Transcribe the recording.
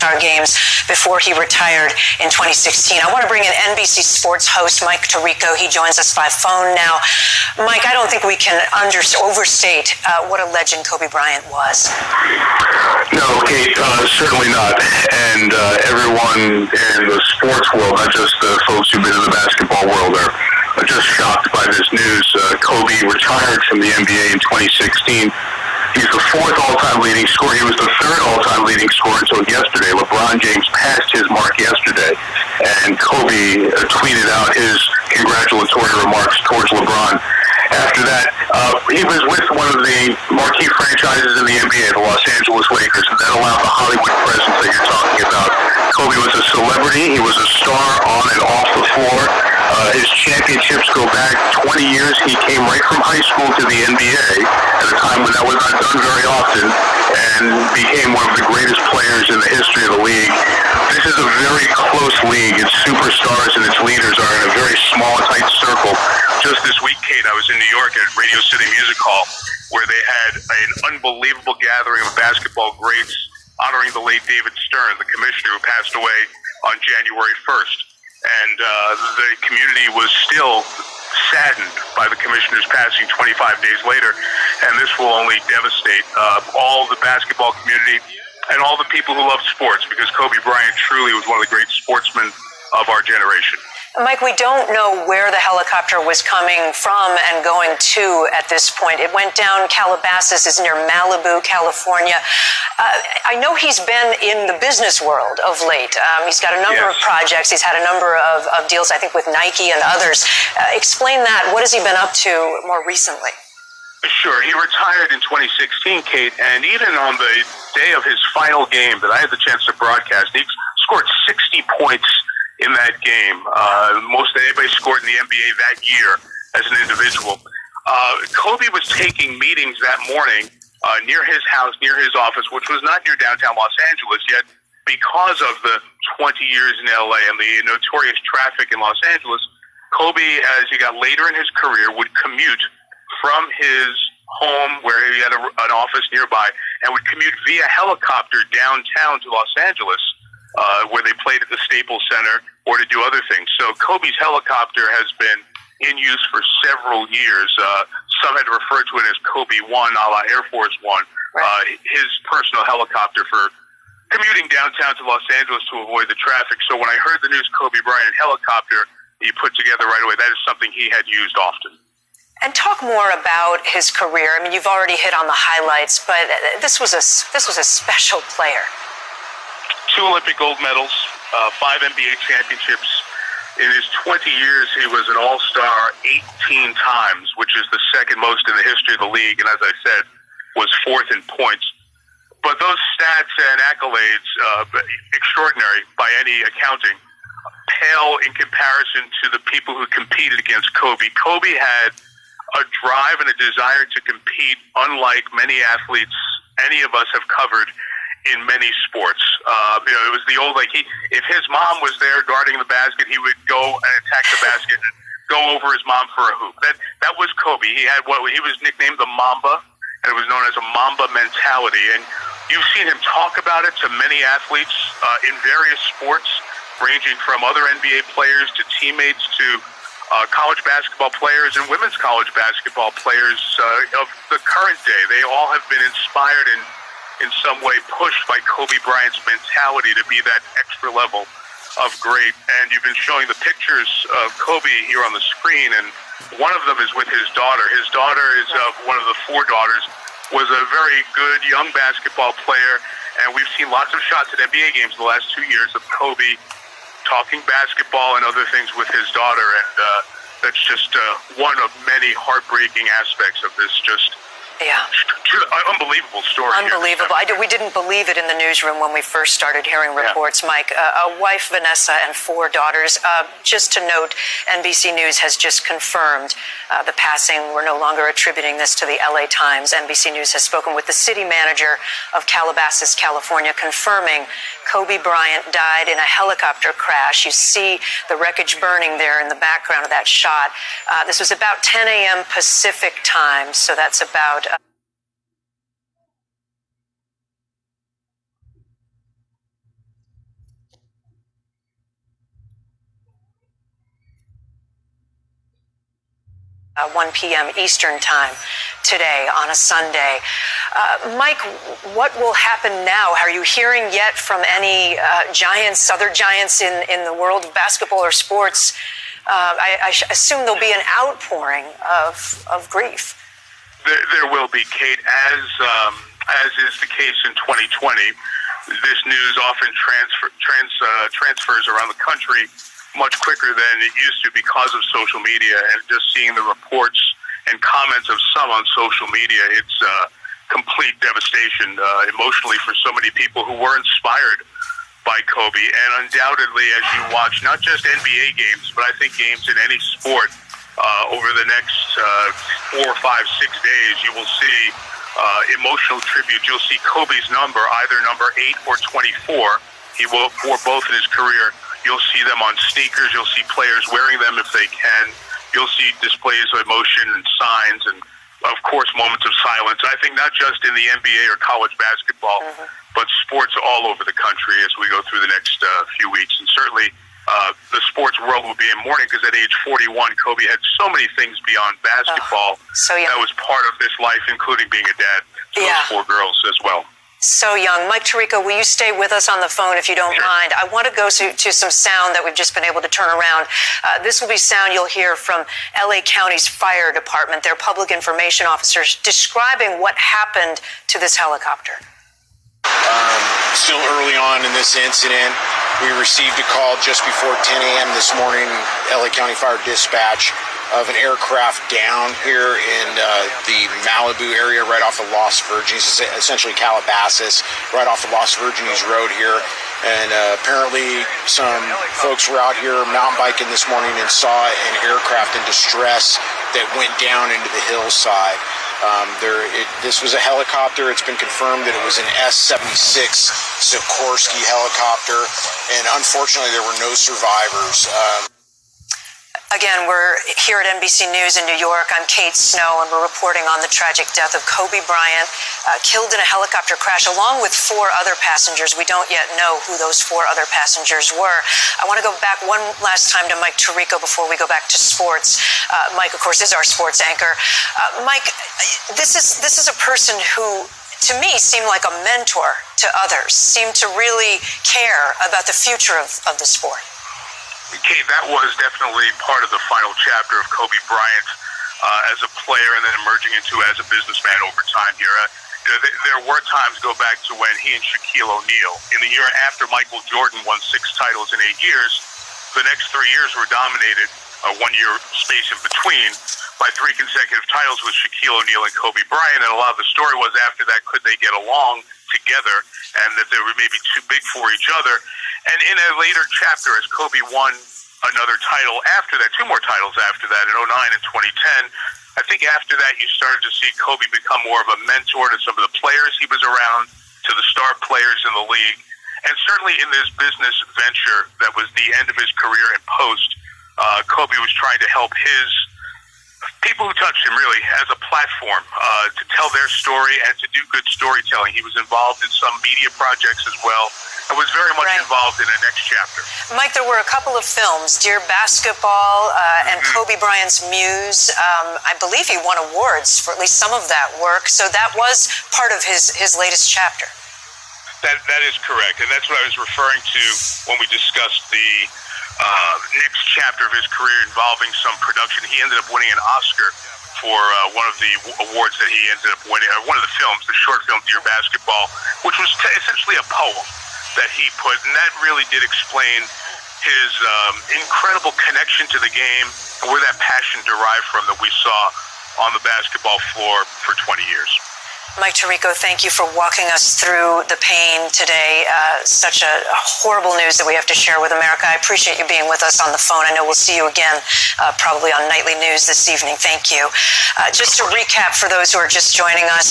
All-Star games before he retired in 2016. I want to bring in NBC Sports host Mike Tirico. He joins us by phone now. Mike, I don't think we can overstate what a legend Kobe Bryant was. No, Kate, certainly not. And everyone in the sports world, not just the folks who've been in the basketball world, are just shocked by this news. Kobe retired from the NBA in 2016. He's the fourth all-time leading scorer. He was the third all-time leading scorer until yesterday. LeBron James passed his mark yesterday, and Kobe tweeted out his congratulatory remarks towards LeBron. After that, he was with one of the marquee franchises in the NBA, the Los Angeles Lakers, and that allowed the Hollywood presence that you're talking about. Kobe was a celebrity. He was a star on and off the floor. His championships go back 20 years. He came right from high school to the NBA at a time when that was not done very often, and became one of the greatest players in the history of the league. This is a very close league. Its superstars and its leaders are in a very small, tight circle. Just this week, Kate, I was in New York at Radio City Music Hall, where they had an unbelievable gathering of basketball greats honoring the late David Stern, the commissioner who passed away on January 1st. And the community was still saddened by the commissioner's passing 25 days later. And this will only devastate all the basketball community and all the people who love sports, because Kobe Bryant truly was one of the great sportsmen of our generation. Mike, we don't know where the helicopter was coming from and going to at this point. It went down Calabasas, is near Malibu, California. I know he's been in the business world of late. He's got a number of projects. He's had a number of deals, I think, with Nike and others. Explain that. What has he been up to more recently? Sure. He retired in 2016, Kate, and even on the day of his final game that I had the chance to broadcast, he scored 60 points in that game, most that anybody scored in the NBA that year as an individual. Kobe was taking meetings that morning near his house, near his office, which was not near downtown Los Angeles yet. Because of the 20 years in LA and the notorious traffic in Los Angeles, Kobe, as he got later in his career, would commute from his home, where he had an office nearby, and would commute via helicopter downtown to Los Angeles, where they played at the Staples Center, or to do other things. So Kobe's helicopter has been in use for several years. Some had referred to it as Kobe One, a la Air Force One, his personal helicopter for commuting downtown to Los Angeles to avoid the traffic. So when I heard the news Kobe Bryant helicopter, he put together right away, that is something he had used often. And talk more about his career. I mean, you've already hit on the highlights, but this was a special player. 2 Olympic gold medals, 5 NBA championships. In his 20 years, he was an all-star 18 times, which is the second most in the history of the league, and as I said, was fourth in points. But those stats and accolades, extraordinary by any accounting, pale in comparison to the people who competed against Kobe. Kobe had a drive and a desire to compete unlike many athletes any of us have covered in many sports. It was the old, if his mom was there guarding the basket, he would go and attack the basket and go over his mom for a hoop. That was Kobe. He was nicknamed the Mamba, and it was known as a Mamba mentality. And you've seen him talk about it to many athletes in various sports, ranging from other NBA players to teammates to college basketball players and women's college basketball players of the current day. They all have been inspired and in some way pushed by Kobe Bryant's mentality to be that extra level of great. And you've been showing the pictures of Kobe here on the screen, and one of them is with his daughter. His daughter is one of the 4 daughters, was a very good young basketball player, and we've seen lots of shots at NBA games the last 2 years of Kobe talking basketball and other things with his daughter, and that's just one of many heartbreaking aspects of this unbelievable story. Unbelievable. We didn't believe it in the newsroom when we first started hearing reports, Mike. A wife, Vanessa, and 4 daughters. Just to note, NBC News has just confirmed the passing. We're no longer attributing this to the LA Times. NBC News has spoken with the city manager of Calabasas, California, confirming Kobe Bryant died in a helicopter crash. You see the wreckage burning there in the background of that shot. This was about 10 a.m. Pacific time, so that's about... 1 p.m. Eastern time today on a Sunday. Mike, what will happen now? Are you hearing yet from any giants, other giants in the world of basketball or sports? I assume there'll be an outpouring of grief. There will be, Kate, as is the case in 2020. This news often transfers around the country much quicker than it used to because of social media, and just seeing the reports and comments of some on social media, it's complete devastation emotionally for so many people who were inspired by Kobe. And undoubtedly, as you watch not just NBA games, but I think games in any sport over the next 4, 5, 6 days, you will see emotional tribute. You'll see Kobe's number, either number 8 or 24. He wore both in his career. You'll see them on sneakers. You'll see players wearing them if they can. You'll see displays of emotion and signs and, of course, moments of silence. I think not just in the NBA or college basketball, but sports all over the country as we go through the next few weeks. And certainly the sports world will be in mourning because at age 41, Kobe had so many things beyond basketball that was part of this life, including being a dad to those 4 girls as well. So young. Mike Tirico, will you stay with us on the phone if you don't mind? I want to go to some sound that we've just been able to turn around. This will be sound you'll hear from LA County's fire department, their public information officers, describing what happened to this helicopter. Still early on in this incident, we received a call just before 10 a.m. this morning, LA County Fire Dispatch, of an aircraft down here in the Malibu area right off of Los Virgenes, essentially Calabasas, right off of Los Virgenes Road here. And apparently some folks were out here mountain biking this morning and saw an aircraft in distress that went down into the hillside. This was a helicopter. It's been confirmed that it was an S-76 Sikorsky helicopter, and unfortunately there were no survivors. Again, we're here at NBC News in New York. I'm Kate Snow, and we're reporting on the tragic death of Kobe Bryant, killed in a helicopter crash, along with 4 other passengers. We don't yet know who those 4 other passengers were. I want to go back one last time to Mike Tirico before we go back to sports. Mike, of course, is our sports anchor. Mike, this is a person who, to me, seemed like a mentor to others, seemed to really care about the future of the sport. Kate, that was definitely part of the final chapter of Kobe Bryant as a player and then emerging into as a businessman over time here. There were times, go back to when he and Shaquille O'Neal, in the year after Michael Jordan won 6 titles in 8 years, the next 3 years were dominated, 1 year space in between, by 3 consecutive titles with Shaquille O'Neal and Kobe Bryant. And a lot of the story was after that, could they get along together, and that they were maybe too big for each other. And in a later chapter, as Kobe won another title after that, 2 more titles after that in 2009 and 2010, I think after that you started to see Kobe become more of a mentor to some of the players he was around, to the star players in the league. And certainly in this business venture that was the end of his career in post, Kobe was trying to help his people who touched him really as a platform to tell their story and to do good storytelling. He was involved in some media projects as well. I was very much involved in the next chapter. Mike, there were a couple of films, Dear Basketball and Kobe Bryant's Muse. I believe he won awards for at least some of that work. So that was part of his latest chapter. That is correct. And that's what I was referring to when we discussed the next chapter of his career involving some production. He ended up winning an Oscar for one of the awards that he ended up winning, one of the films, the short film Dear Basketball, which was essentially a poem that he put, and that really did explain his incredible connection to the game and where that passion derived from that we saw on the basketball floor for 20 years. Mike Tirico, thank you for walking us through the pain today. Such a horrible news that we have to share with America. I appreciate you being with us on the phone. I know we'll see you again probably on Nightly News this evening. Thank you. Just to recap for those who are just joining us,